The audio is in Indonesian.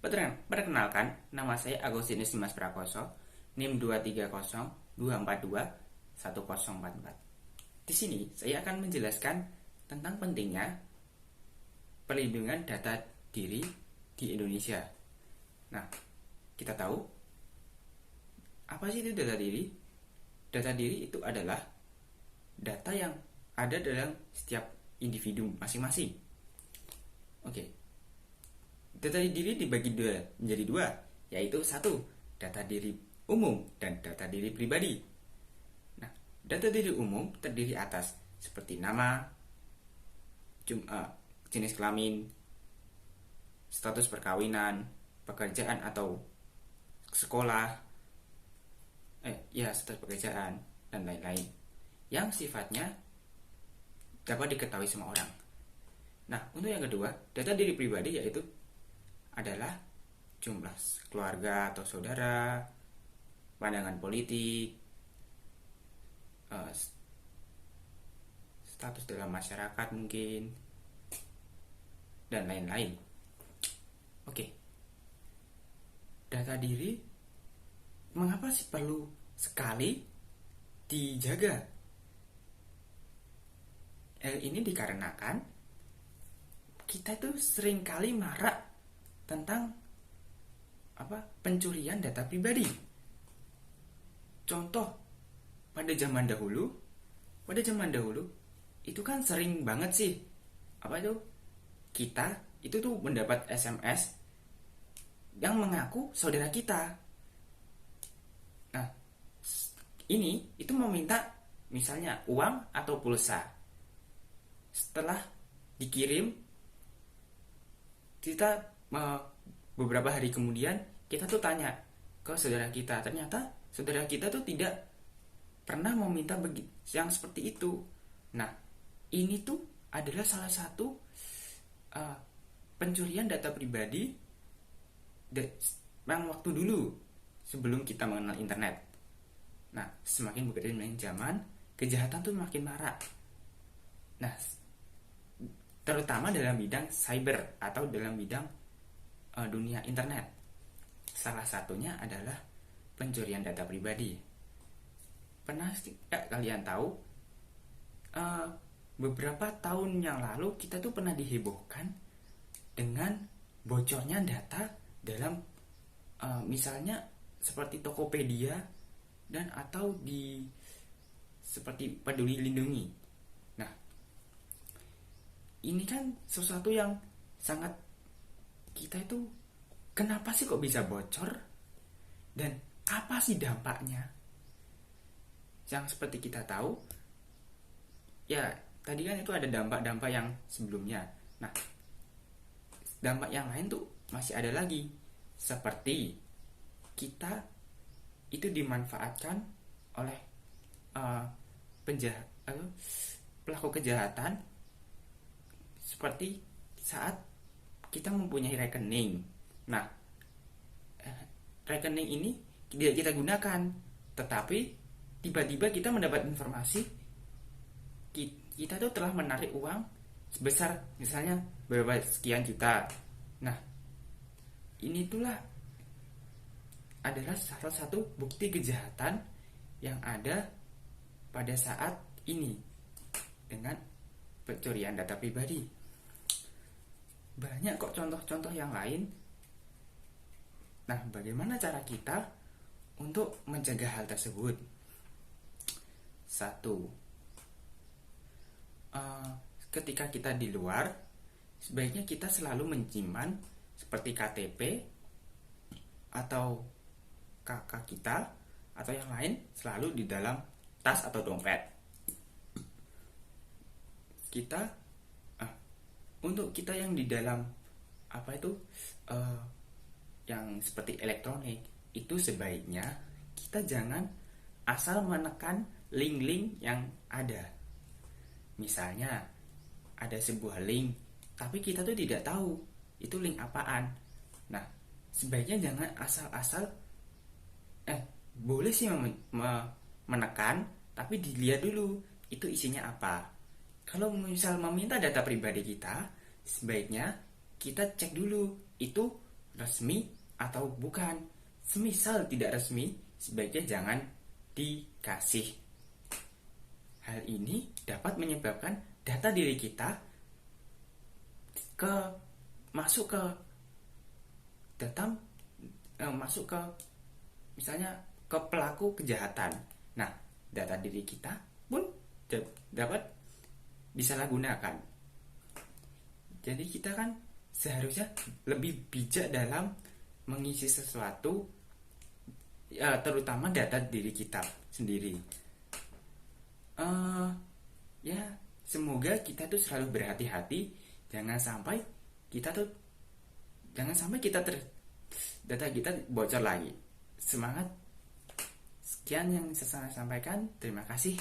Perkenalkan, nama saya Agustinus Dimas Prakoso, NIM 230-242-1044. Di sini saya akan menjelaskan tentang pentingnya perlindungan data diri di Indonesia. Nah, kita tahu apa sih itu data diri? Data diri itu adalah data yang ada dalam setiap individu masing-masing. Oke. Data diri dibagi menjadi dua, yaitu satu, data diri umum dan data diri pribadi. Nah, data diri umum terdiri atas seperti nama, jenis kelamin, status perkawinan, pekerjaan atau sekolah, status pekerjaan dan lain-lain, yang sifatnya dapat diketahui semua orang. Nah, untuk yang kedua, data diri pribadi yaitu adalah jumlah keluarga atau saudara, pandangan politik, status dalam masyarakat mungkin, dan lain-lain. Oke. Data diri mengapa sih perlu sekali dijaga? Ini dikarenakan kita itu seringkali marak tentang pencurian data pribadi. Contoh, pada zaman dahulu itu kan sering banget sih kita itu tuh mendapat SMS yang mengaku saudara kita. Nah, ini itu meminta misalnya uang atau pulsa. Setelah dikirim, kita beberapa hari kemudian kita tuh tanya ke saudara kita, ternyata saudara kita tuh tidak pernah meminta yang seperti itu. Nah, ini tuh adalah salah satu pencurian data pribadi yang waktu dulu sebelum kita mengenal internet. Nah, semakin berkembang zaman, kejahatan tuh makin marak. Nah, terutama dalam bidang cyber atau dalam bidang dunia internet. Salah satunya adalah pencurian data pribadi. Pernah kalian tahu beberapa tahun yang lalu kita tuh pernah dihebohkan dengan bocornya data dalam misalnya seperti Tokopedia dan atau di seperti Peduli Lindungi. Nah, ini kan sesuatu yang sangat kita itu kenapa sih kok bisa bocor dan apa sih dampaknya? Yang seperti kita tahu, ya tadi kan itu ada dampak-dampak yang sebelumnya. Nah, dampak yang lain tuh masih ada lagi, seperti kita itu dimanfaatkan oleh pelaku kejahatan, seperti saat kita mempunyai rekening. Nah, rekening ini tidak kita gunakan, tetapi tiba-tiba kita mendapat informasi kita tuh telah menarik uang sebesar misalnya berapa sekian juta. Nah, ini itulah adalah salah satu bukti kejahatan yang ada pada saat ini dengan pencurian data pribadi. Banyak kok contoh-contoh yang lain. Nah, bagaimana cara kita untuk mencegah hal tersebut? Satu, ketika kita di luar, sebaiknya kita selalu menyimpan seperti KTP atau KK kita atau yang lain selalu di dalam tas atau dompet. Untuk kita yang di dalam yang seperti elektronik, itu sebaiknya kita jangan asal menekan link-link yang ada. Misalnya ada sebuah link, tapi kita tuh tidak tahu itu link apaan. Nah, sebaiknya jangan asal-asal boleh sih menekan, tapi dilihat dulu itu isinya apa. Kalau misal meminta data pribadi kita, sebaiknya kita cek dulu itu resmi atau bukan. Semisal tidak resmi, sebaiknya jangan dikasih. Hal ini dapat menyebabkan data diri kita masuk ke data masuk ke misalnya ke pelaku kejahatan. Nah, data diri kita pun dapat disalahgunakan. Jadi kita kan seharusnya lebih bijak dalam mengisi sesuatu, terutama data diri kita sendiri. Ya, semoga kita tuh selalu berhati-hati, jangan sampai kita data kita bocor lagi. Semangat. Sekian yang saya sampaikan. Terima kasih.